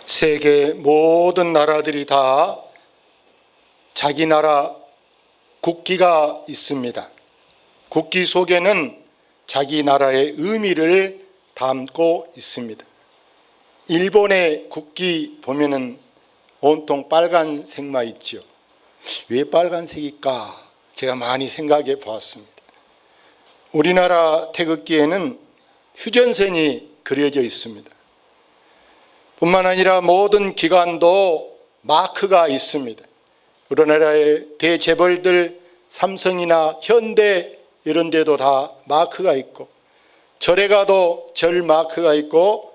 세계 모든 나라들이 다 자기 나라 국기가 있습니다. 국기 속에는 자기 나라의 의미를 담고 있습니다. 일본의 국기 보면은 온통 빨간색만 있지요. 왜 빨간색일까? 제가 많이 생각해 보았습니다. 우리나라 태극기에는 휴전선이 그려져 있습니다. 뿐만 아니라 모든 기관도 마크가 있습니다. 우리나라의 대재벌들 삼성이나 현대 이런 데도 다 마크가 있고, 절에 가도 절 마크가 있고,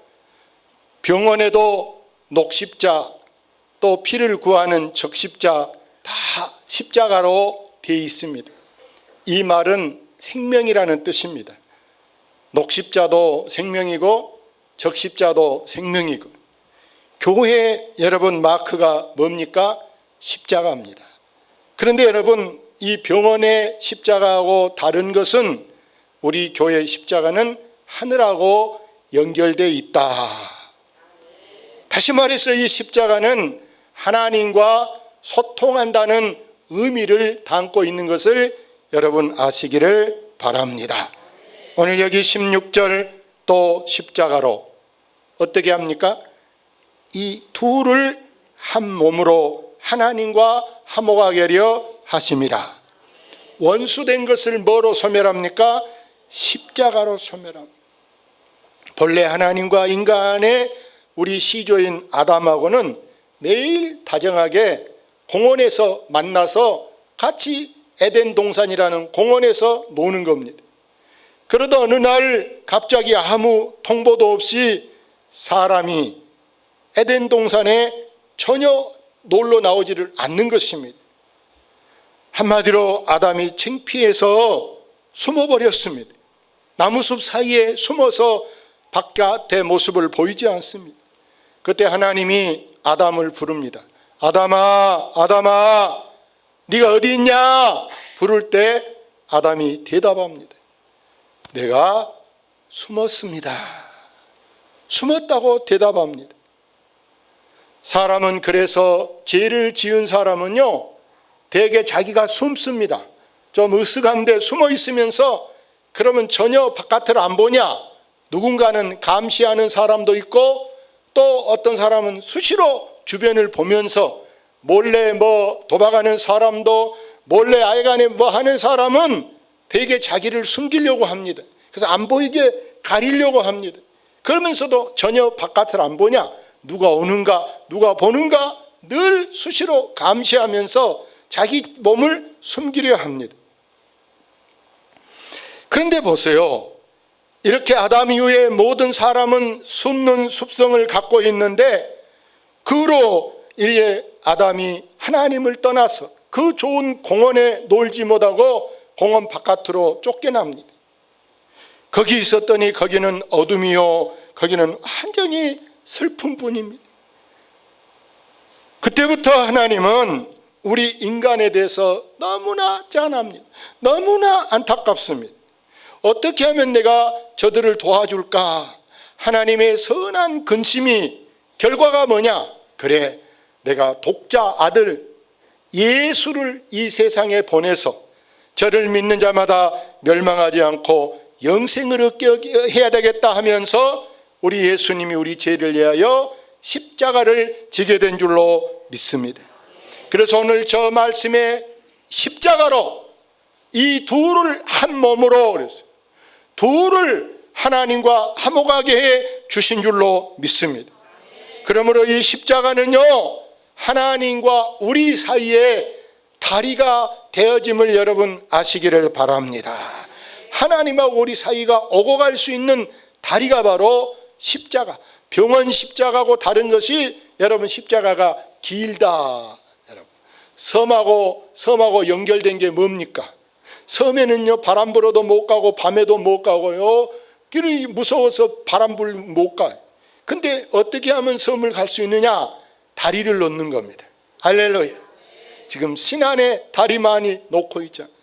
병원에도 녹십자, 또 피를 구하는 적십자 다 십자가로 되어 있습니다. 이 말은 생명이라는 뜻입니다. 녹십자도 생명이고 적십자도 생명이고, 교회 여러분 마크가 뭡니까? 십자가입니다. 그런데 여러분, 이 병원의 십자가하고 다른 것은 우리 교회 십자가는 하늘하고 연결되어 있다. 다시 말해서 이 십자가는 하나님과 소통한다는 의미를 담고 있는 것을 여러분 아시기를 바랍니다. 오늘 여기 16절 또 십자가로 어떻게 합니까? 이 둘을 한 몸으로 하나님과 화목하게 하려 하심이라. 원수된 것을 뭐로 소멸합니까? 십자가로 소멸합니다. 본래 하나님과 인간의 우리 시조인 아담하고는 매일 다정하게 공원에서 만나서 같이 에덴 동산이라는 공원에서 노는 겁니다. 그러다 어느 날 갑자기 아무 통보도 없이 사람이 에덴 동산에 전혀 놀러 나오지를 않는 것입니다. 한마디로 아담이 창피해서 숨어버렸습니다. 나무숲 사이에 숨어서 바깥의 모습을 보이지 않습니다. 그때 하나님이 아담을 부릅니다. 아담아, 아담아, 네가 어디 있냐? 부를 때 아담이 대답합니다. 내가 숨었습니다. 숨었다고 대답합니다. 사람은 그래서 죄를 지은 사람은요, 대개 자기가 숨습니다. 좀 으쓱한데 숨어 있으면서 그러면 전혀 바깥을 안 보냐? 누군가는 감시하는 사람도 있고, 또 어떤 사람은 수시로 주변을 보면서 몰래 뭐 도박하는 사람도, 몰래 아이간에 뭐 하는 사람은 되게 자기를 숨기려고 합니다. 그래서 안 보이게 가리려고 합니다. 그러면서도 전혀 바깥을 안 보냐? 누가 오는가? 누가 보는가? 늘 수시로 감시하면서 자기 몸을 숨기려 합니다. 그런데 보세요. 이렇게 아담 이후에 모든 사람은 숨는 습성을 갖고 있는데, 그 후로 이제 아담이 하나님을 떠나서 그 좋은 공원에 놀지 못하고 공원 바깥으로 쫓겨납니다. 거기 있었더니 거기는 어둠이요, 거기는 완전히 슬픔뿐입니다. 그때부터 하나님은 우리 인간에 대해서 너무나 짠합니다. 너무나 안타깝습니다. 어떻게 하면 내가 저들을 도와줄까? 하나님의 선한 근심이 결과가 뭐냐? 그래, 내가 독자 아들 예수를 이 세상에 보내서 저를 믿는 자마다 멸망하지 않고 영생을 얻게 해야 되겠다 하면서 우리 예수님이 우리 죄를 위하여 십자가를 지게 된 줄로 믿습니다. 그래서 오늘 저 말씀에 십자가로 이 둘을 한 몸으로, 그랬어요. 둘을 하나님과 화목하게 해 주신 줄로 믿습니다. 그러므로 이 십자가는요, 하나님과 우리 사이에 다리가 되어짐을 여러분 아시기를 바랍니다. 하나님하고 우리 사이가 오고 갈 수 있는 다리가 바로 십자가. 병원 십자가하고 다른 것이 여러분 십자가가 길다. 여러분, 섬하고 연결된 게 뭡니까? 섬에는요, 바람 불어도 못 가고 밤에도 못 가고요, 길이 무서워서 바람 불면 못 가요. 근데 어떻게 하면 섬을 갈 수 있느냐? 다리를 놓는 겁니다. 할렐루야. 지금 신안에 다리 많이 놓고 있잖아요.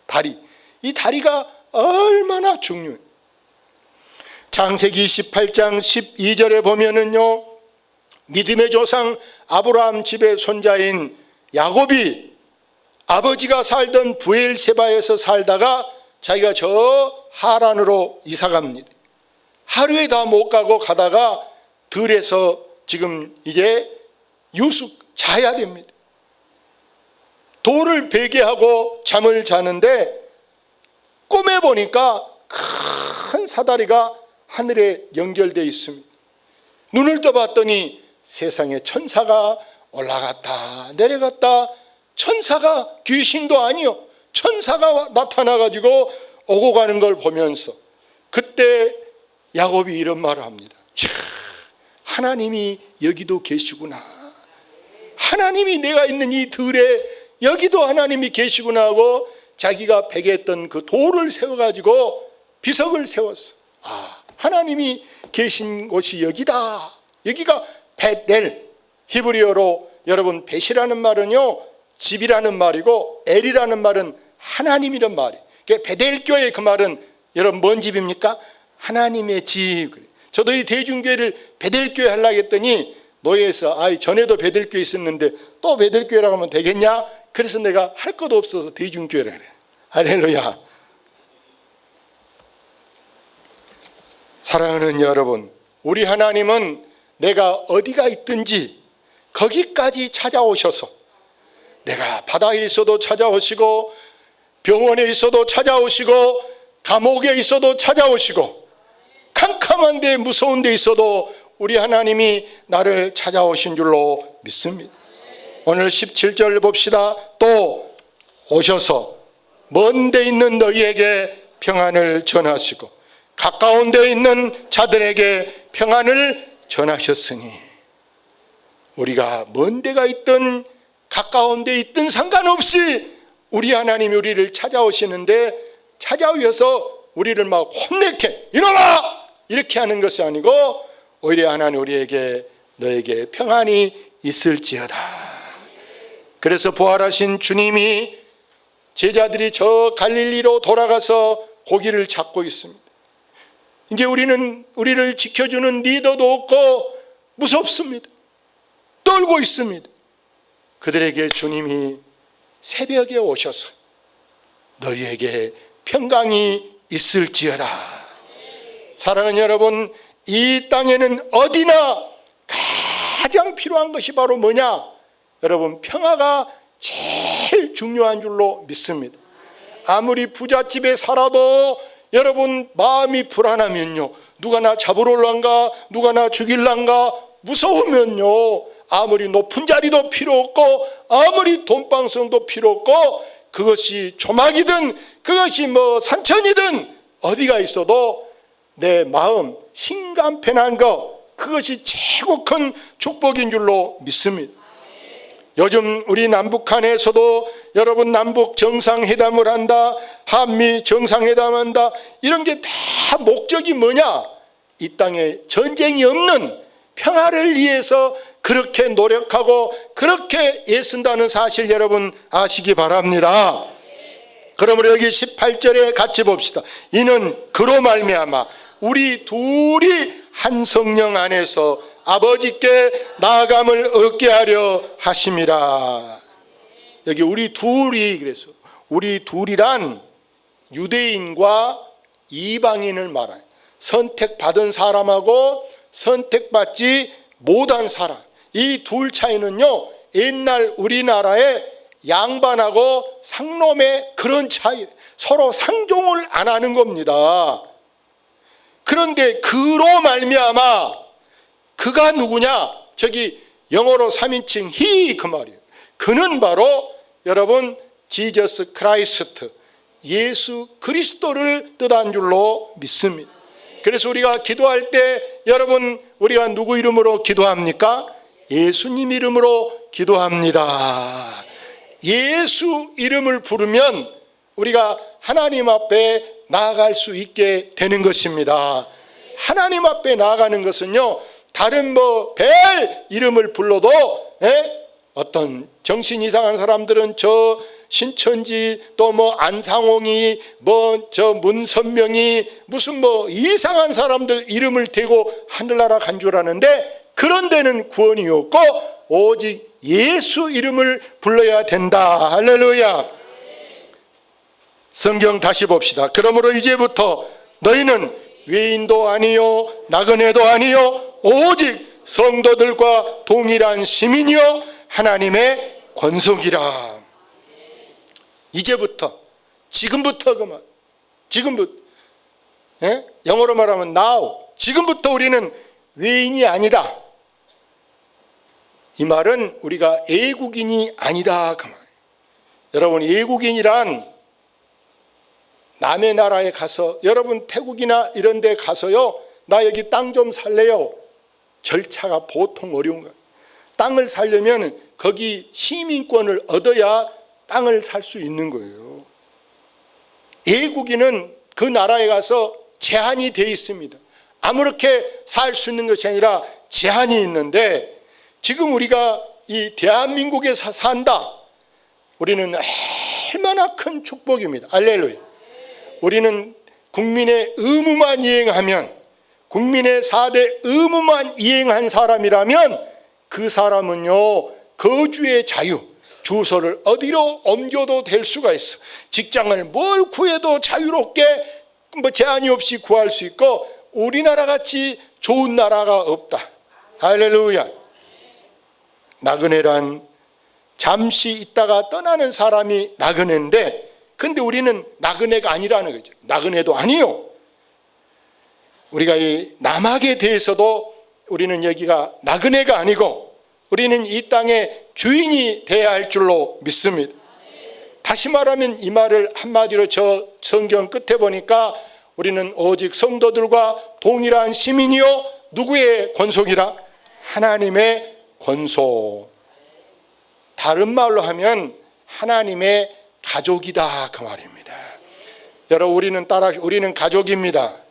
다리. 이 다리가 얼마나 중요해요. 창세기 28장 12절에 보면은요, 믿음의 조상 아브라함 집의 손자인 야곱이 아버지가 살던 브엘세바에서 살다가 자기가 저 하란으로 이사 갑니다. 하루에 다 못 가고 가다가 들에서 지금 이제 유숙 자야 됩니다. 돌을 베개하고 잠을 자는데 꿈에 보니까 큰 사다리가 하늘에 연결되어 있습니다. 눈을 떠봤더니 세상에 천사가 올라갔다 내려갔다, 천사가 귀신도 아니요 천사가 나타나가지고 오고 가는 걸 보면서 그때 야곱이 이런 말을 합니다. 이야, 하나님이 여기도 계시구나. 하나님이 내가 있는 이 들에 여기도 하나님이 계시구나 하고 자기가 베개했던 그 돌을 세워가지고 비석을 세웠어. 하나님이 계신 곳이 여기다. 여기가 벳엘, 히브리어로 여러분 벳이라는 말은요 집이라는 말이고 엘이라는 말은 하나님이란 말이에요. 벳엘교회 그 말은 여러분 뭔 집입니까? 하나님의 집. 저도 이 대중교회를 벳엘교회 하려고 했더니 노예에서 전에도 벳엘교회 있었는데 또 벳엘교회라고 하면 되겠냐? 그래서 내가 할 것도 없어서 대중교회라 그래. 할렐루야. 사랑하는 여러분, 우리 하나님은 내가 어디가 있든지 거기까지 찾아오셔서, 내가 바다에 있어도 찾아오시고 병원에 있어도 찾아오시고 감옥에 있어도 찾아오시고 캄캄한 데 무서운 데 있어도 우리 하나님이 나를 찾아오신 줄로 믿습니다. 오늘 17절 봅시다. 또 오셔서 먼 데 있는 너희에게 평안을 전하시고 가까운 데 있는 자들에게 평안을 전하셨으니, 우리가 먼 데가 있든 가까운 데 있든 상관없이 우리 하나님이 우리를 찾아오시는데, 찾아오셔서 우리를 막 혼내게 이놈아 이렇게 하는 것이 아니고 오히려 하나님 우리에게 너에게 평안이 있을지어다. 그래서 부활하신 주님이 제자들이 저 갈릴리로 돌아가서 고기를 잡고 있습니다. 이제 우리를 지켜주는 리더도 없고 무섭습니다. 떨고 있습니다. 그들에게 주님이 새벽에 오셔서 너희에게 평강이 있을지어다. 사랑하는 여러분, 이 땅에는 어디나 가장 필요한 것이 바로 뭐냐? 여러분, 평화가 제일 중요한 줄로 믿습니다. 아무리 부잣집에 살아도 여러분 마음이 불안하면요, 누가 나 잡으러 올란가, 누가 나 죽일란가 무서우면요, 아무리 높은 자리도 필요 없고 아무리 돈방송도 필요 없고 그것이 조막이든 그것이 산천이든 어디가 있어도 내 마음 심간편한 것, 그것이 최고 큰 축복인 줄로 믿습니다. 요즘 우리 남북한에서도 여러분 남북 정상회담을 한다, 한미 정상회담한다, 이런 게 다 목적이 뭐냐? 이 땅에 전쟁이 없는 평화를 위해서 그렇게 노력하고 그렇게 애쓴다는 사실 여러분 아시기 바랍니다. 그러므로 여기 18절에 같이 봅시다. 이는 그로 말미암아 우리 둘이 한 성령 안에서 아버지께 나아감을 얻게 하려 하심이라. 여기 우리 둘이, 그래서 우리 둘이란 유대인과 이방인을 말해요. 선택받은 사람하고 선택받지 못한 사람, 이 둘 차이는요, 옛날 우리나라의 양반하고 상놈의 그런 차이, 서로 상종을 안 하는 겁니다. 그런데 그로 말미암아, 그가 누구냐? 저기 영어로 3인칭 he 그 말이에요. 그는 바로 여러분 지저스 크라이스트, 예수 그리스도를 뜻한 줄로 믿습니다. 그래서 우리가 기도할 때 여러분 우리가 누구 이름으로 기도합니까? 예수님 이름으로 기도합니다. 예수 이름을 부르면 우리가 하나님 앞에 나아갈 수 있게 되는 것입니다. 하나님 앞에 나아가는 것은요, 다른 벨 이름을 불러도 어떤 정신 이상한 사람들은 저 신천지 또 안상홍이 저 문선명이 무슨 이상한 사람들 이름을 대고 하늘나라 간 줄 아는데, 그런 데는 구원이 없고 오직 예수 이름을 불러야 된다. 할렐루야. 성경 다시 봅시다. 그러므로 이제부터 너희는 외인도 아니요 나그네도 아니요 오직 성도들과 동일한 시민이요 하나님의 권속이라. 이제부터, 지금부터 그 말. 지금부터. 예? 영어로 말하면 now. 지금부터 우리는 외인이 아니다. 이 말은 우리가 애국인이 아니다 그 말. 여러분, 애국인이란 남의 나라에 가서, 여러분 태국이나 이런 데 가서요, 나 여기 땅 좀 살래요. 절차가 보통 어려운 거예요. 땅을 살려면 거기 시민권을 얻어야 땅을 살 수 있는 거예요. 애국인은 그 나라에 가서 제한이 되어 있습니다. 아무렇게 살 수 있는 것이 아니라 제한이 있는데, 지금 우리가 이 대한민국에서 산다. 우리는 얼마나 큰 축복입니다. 할렐루야. 우리는 국민의 의무만 이행하면, 국민의 4대 의무만 이행한 사람이라면 그 사람은요, 거주의 자유, 주소를 어디로 옮겨도 될 수가 있어. 직장을 뭘 구해도 자유롭게 제한이 없이 구할 수 있고, 우리나라 같이 좋은 나라가 없다. 할렐루야. 나그네란 잠시 있다가 떠나는 사람이 나그네인데, 근데 우리는 나그네가 아니라는 거죠. 나그네도 아니요. 우리가 이 남학에 대해서도 우리는 여기가 나그네가 아니고 우리는 이 땅의 주인이 되어야 할 줄로 믿습니다. 다시 말하면 이 말을 한마디로 저 성경 끝에 보니까 우리는 오직 성도들과 동일한 시민이요 누구의 권속이라? 하나님의 권속. 다른 말로 하면 하나님의 가족이다 그 말입니다. 여러분, 우리는 가족입니다.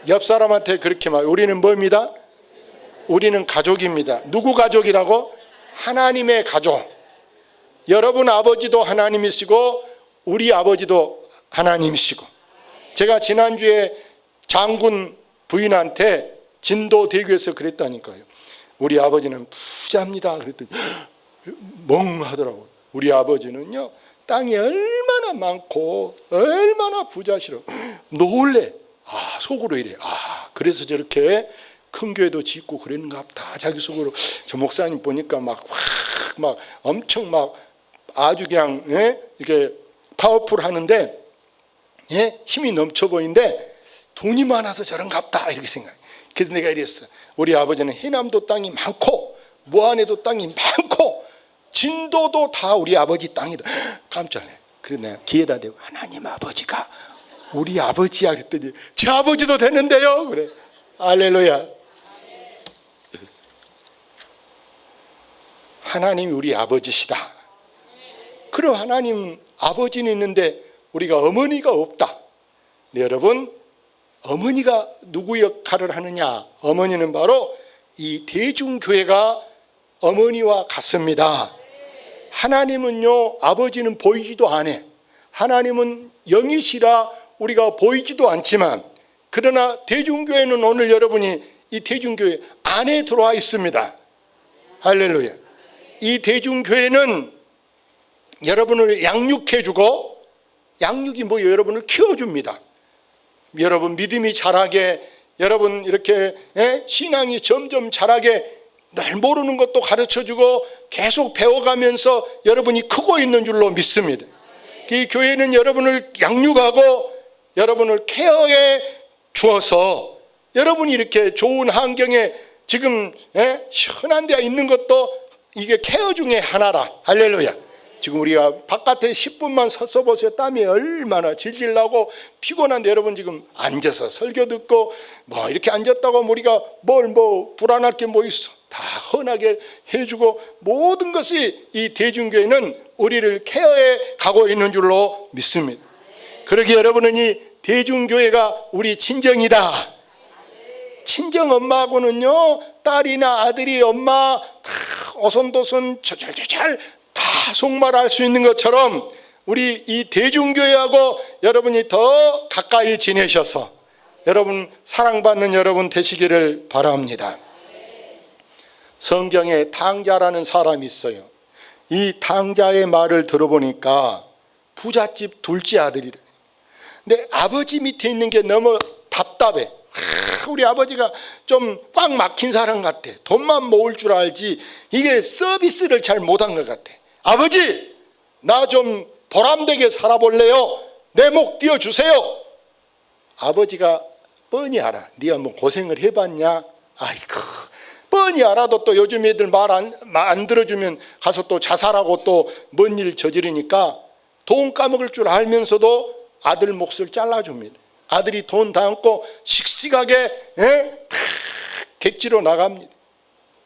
옆 사람한테 그렇게 말. 우리는 뭡니다? 우리는 가족입니다. 누구 가족이라고? 하나님의 가족. 여러분 아버지도 하나님이시고 우리 아버지도 하나님이시고. 제가 지난주에 장군 부인한테 진도대교에서 그랬다니까요. 우리 아버지는 부자입니다. 그랬더니 멍하더라고요. 우리 아버지는요, 땅이 얼마나 많고 얼마나 부자시라고. 놀래. 속으로 이래. 그래서 저렇게 큰 교회도 짓고 그랬는가 보다. 자기 속으로. 저 목사님 보니까 막 엄청 아주 그냥 이렇게 파워풀 하는데 힘이 넘쳐 보이는데 돈이 많아서 저런가 보다 이렇게 생각해. 그래서 내가 이랬어. 우리 아버지는 해남도 땅이 많고 모안에도 땅이 많고 진도도 다 우리 아버지 땅이다. 깜짝 놀래. 그래서 내가 귀에다 대고 하나님 아버지가 우리 아버지야 그랬더니 제 아버지도 됐는데요. 그래. 할렐루야. 하나님이 우리 아버지시다. 그리고 하나님 아버지는 있는데 우리가 어머니가 없다. 네, 여러분, 어머니가 누구 역할을 하느냐? 어머니는 바로 이 대중교회가 어머니와 같습니다. 하나님은요, 아버지는 보이지도 않아. 하나님은 영이시라 우리가 보이지도 않지만, 그러나 대중교회는 오늘 여러분이 이 대중교회 안에 들어와 있습니다. 할렐루야. 이 대중교회는 여러분을 양육해주고, 양육이 뭐예요? 여러분을 키워줍니다. 여러분 믿음이 자라게, 여러분 이렇게 신앙이 점점 자라게 날 모르는 것도 가르쳐주고 계속 배워가면서 여러분이 크고 있는 줄로 믿습니다. 이 교회는 여러분을 양육하고 여러분을 케어해 주어서 여러분이 이렇게 좋은 환경에 지금 시원한 데 있는 것도 이게 케어 중에 하나라. 할렐루야. 지금 우리가 바깥에 10분만 서서 보세요. 땀이 얼마나 질질 나고 피곤한데 여러분 지금 앉아서 설교 듣고 뭐 이렇게 앉았다고 우리가 불안할 게 뭐 있어. 다 헌하게 해주고 모든 것이 이 대중교회는 우리를 케어해 가고 있는 줄로 믿습니다. 그러기에 여러분은 이 대중교회가 우리 친정이다. 친정 엄마하고는요, 딸이나 아들이 엄마 다 오손도손 조잘조잘 다 속말할 수 있는 것처럼 우리 이 대중교회하고 여러분이 더 가까이 지내셔서 여러분 사랑받는 여러분 되시기를 바랍니다. 성경에 탕자라는 사람이 있어요. 이 탕자의 말을 들어보니까 부잣집 둘째 아들이래. 근데 아버지 밑에 있는 게 너무 답답해. 우리 아버지가 좀 꽉 막힌 사람 같아. 돈만 모을 줄 알지 이게 서비스를 잘 못한 것 같아. 아버지, 나 좀 보람되게 살아볼래요? 내 목 띄워주세요. 아버지가 뻔히 알아. 네가 뭐 고생을 해봤냐? 아이고, 뻔히 알아도 또 요즘 애들 말 안 들어주면 가서 또 자살하고 또 뭔 일 저지르니까 돈 까먹을 줄 알면서도 아들 몫을 잘라줍니다. 아들이 돈 다 얻고 씩씩하게 탁 객지로 나갑니다.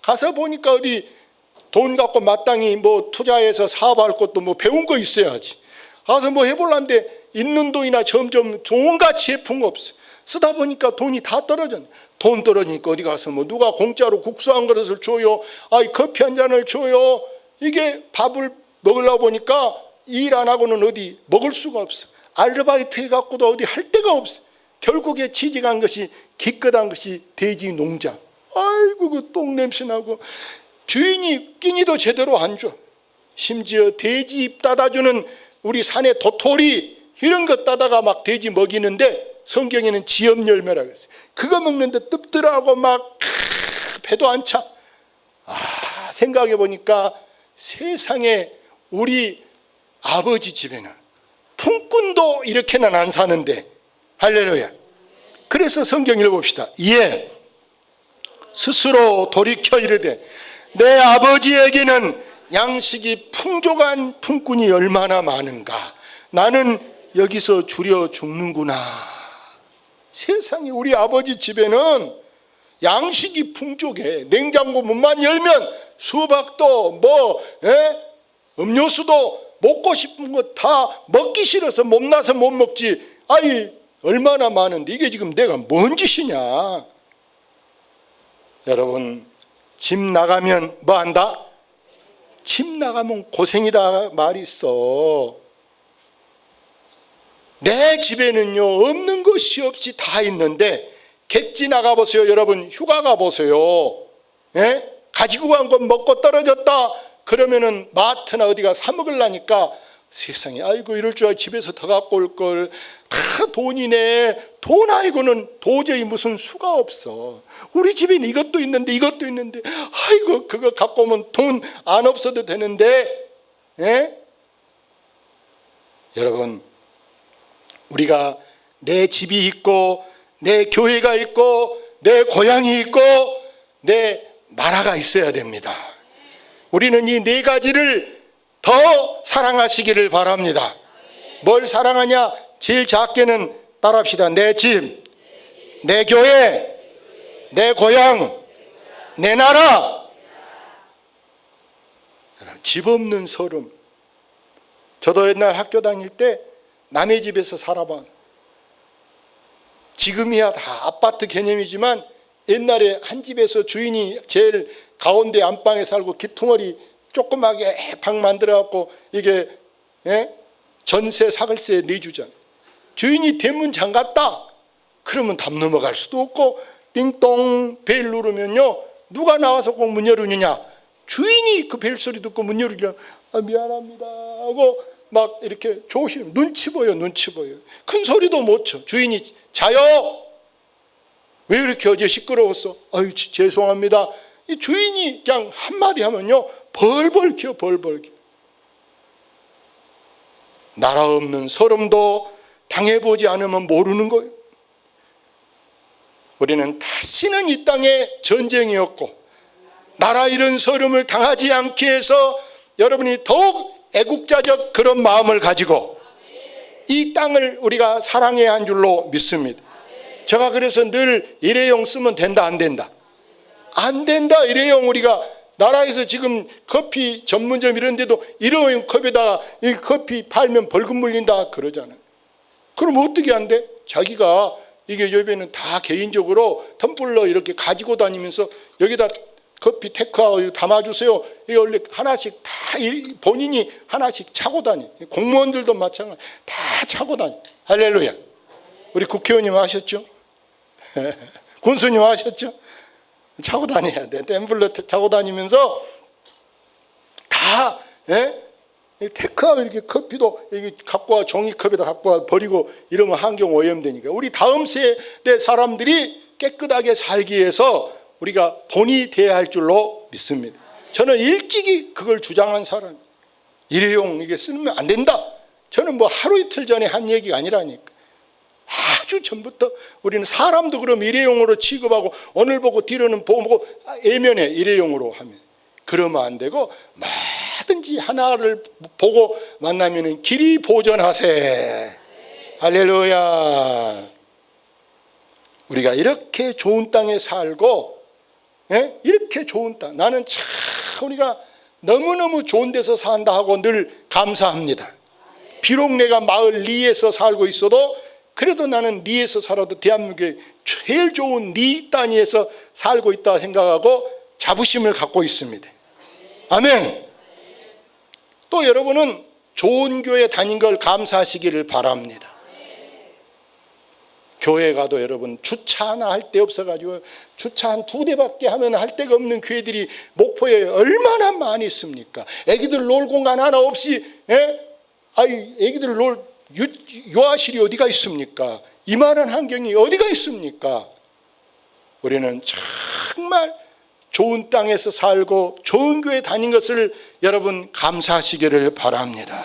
가서 보니까 어디 돈 갖고 마땅히 뭐 투자해서 사업할 것도 뭐 배운 거 있어야지. 가서 뭐 해볼란데 있는 돈이나 점점 돈같이 예쁜 거 없어. 쓰다 보니까 돈이 다 떨어졌네. 돈 떨어지니까 어디 가서 뭐 누가 공짜로 국수 한 그릇을 줘요. 아이 커피 한 잔을 줘요. 이게 밥을 먹으려고 보니까 일 안 하고는 어디 먹을 수가 없어. 아르바이트 해갖고도 어디 할 데가 없어. 결국에 취직한 것이 기껏한 것이 돼지 농장. 아이고 그 똥냄새 나고 주인이 끼니도 제대로 안 줘. 심지어 돼지 입 따다주는 우리 산의 도토리 이런 것 따다가 막 돼지 먹이는데 성경에는 지엽열매라고 했어요. 그거 먹는데 뜯더라고 막 배도 안 차. 생각해 보니까 세상에 우리 아버지 집에는 품꾼도 이렇게는 안 사는데 할렐루야. 그래서 성경 읽어봅시다. 이에 스스로 돌이켜 이르되 내 아버지에게는 양식이 풍족한 품꾼이 얼마나 많은가. 나는 여기서 줄여 죽는구나. 세상에 우리 아버지 집에는 양식이 풍족해. 냉장고 문만 열면 수박도 음료수도 먹고 싶은 거 다 먹기 싫어서 못나서 못 먹지. 아이 얼마나 많은데 이게 지금 내가 뭔 짓이냐. 여러분 집 나가면 뭐 한다? 집 나가면 고생이다 말이 있어. 내 집에는요 없는 것이 없이 다 있는데 객지 나가보세요. 여러분 휴가 가보세요. 가지고 간 건 먹고 떨어졌다 그러면은 마트나 어디가 사 먹으려니까 세상에 아이고 이럴 줄 알고 집에서 더 갖고 올 걸. 다 돈이네. 돈 아니고는 도저히 무슨 수가 없어. 우리 집에는 이것도 있는데 이것도 있는데 아이고 그거 갖고 오면 돈 안 없어도 되는데. 여러분 우리가 내 집이 있고 내 교회가 있고 내 고향이 있고 내 나라가 있어야 됩니다. 우리는 이 네 가지를 더 사랑하시기를 바랍니다. 뭘 사랑하냐? 제일 작게는 따라합시다. 내 집, 내 교회, 내 고향, 내 나라. 집 없는 서름. 저도 옛날 학교 다닐 때 남의 집에서 살아봐. 지금이야 다 아파트 개념이지만 옛날에 한 집에서 주인이 제일 가운데 안방에 살고 기퉁어리 조그맣게 방 만들어갖고 이게 전세 사글세 내주잖아. 주인이 대문 잠갔다 그러면 담 넘어갈 수도 없고 띵동 벨 누르면요 누가 나와서 꼭 문 열으느냐? 주인이 그 벨소리 듣고 문 열으려 미안합니다 하고 막 이렇게 조심 눈치 보여. 큰 소리도 못 쳐. 주인이 자요. 왜 이렇게 어제 시끄러웠어? 아유 죄송합니다. 이 주인이 그냥 한마디 하면요 벌벌 기어. 나라 없는 서름도 당해보지 않으면 모르는 거예요. 우리는 다시는 이 땅에 전쟁이 없고 나라 잃은 서름을 당하지 않기 위해서 여러분이 더욱 애국자적 그런 마음을 가지고 이 땅을 우리가 사랑해야 한 줄로 믿습니다. 제가 그래서 늘 일회용 쓰면 된다 안 된다? 안 된다. 일회용 우리가 나라에서 지금 커피 전문점 이런 데도 일회용 컵에다가 이 커피 팔면 벌금 물린다 그러잖아요. 그럼 어떻게 안 돼? 자기가 이게 요즘에는 다 개인적으로 텀블러 이렇게 가지고 다니면서 여기다 커피 테크아웃 담아주세요. 이게 원래 하나씩 다 본인이 하나씩 차고 다니. 공무원들도 마찬가지 다 차고 다니. 할렐루야. 우리 국회의원님 하셨죠? 군수님 하셨죠? 차고 다녀야 돼. 템플러 차고 다니면서 다 테크하고 이렇게 커피도 이렇게 갖고 와, 종이컵에다 갖고 와 버리고 이러면 환경 오염되니까 우리 다음 세대 사람들이 깨끗하게 살기 위해서 우리가 본이 돼야 할 줄로 믿습니다. 저는 일찍이 그걸 주장한 사람. 일회용 이게 쓰면 안 된다. 저는 뭐 하루 이틀 전에 한 얘기가 아니라니까. 아주 전부터 우리는 사람도 그럼 일회용으로 취급하고 오늘 보고 뒤로는 보고 애면에 일회용으로 하면 그러면 안 되고 뭐든지 하나를 보고 만나면은 길이 보전하세. 할렐루야. 우리가 이렇게 좋은 땅에 살고 이렇게 좋은 땅, 나는 참 우리가 너무너무 좋은 데서 산다 하고 늘 감사합니다. 비록 내가 마을 리에서 살고 있어도 그래도 나는 리에서 살아도 대한민국의 제일 좋은 리 단위에서 살고 있다 생각하고 자부심을 갖고 있습니다. 아멘. 또 여러분은 좋은 교회 다닌 걸 감사하시기를 바랍니다. 교회 가도 여러분 주차 하나 할 데 없어가지고 주차 한 2대밖에 하면 할 데가 없는 교회들이 목포에 얼마나 많이 있습니까? 애기들 놀 공간 하나 없이 애기들 놀 요아실이 어디가 있습니까? 이만한 환경이 어디가 있습니까? 우리는 정말 좋은 땅에서 살고 좋은 교회 다닌 것을 여러분 감사하시기를 바랍니다.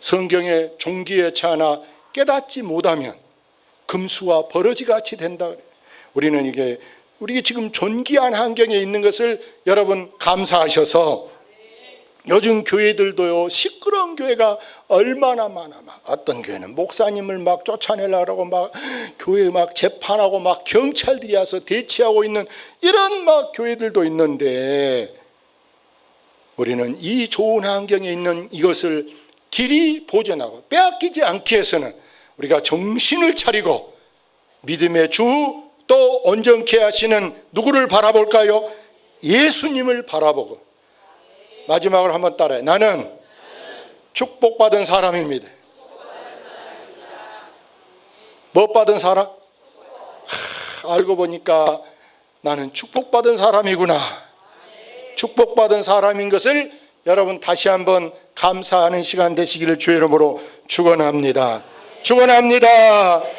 성경에 종기에 차나 깨닫지 못하면 금수와 버러지 같이 된다. 우리는 우리 지금 존귀한 환경에 있는 것을 여러분 감사하셔서 요즘 교회들도요 시끄러운 교회가 얼마나 많아. 어떤 교회는 목사님을 막 쫓아내려고 막 교회 막 재판하고 막 경찰들이 와서 대치하고 있는 이런 막 교회들도 있는데 우리는 이 좋은 환경에 있는 이것을 길이 보존하고 빼앗기지 않기 위해서는 우리가 정신을 차리고 믿음의 주 또 온전케 하시는 누구를 바라볼까요? 예수님을 바라보고 마지막으로 한번 따라해. 나는 축복받은 사람입니다. 뭐 받은 사람? 알고 보니까 나는 축복받은 사람이구나. 축복받은 사람인 것을 여러분 다시 한번 감사하는 시간 되시기를 주의 이름으로 축원합니다. 축원합니다.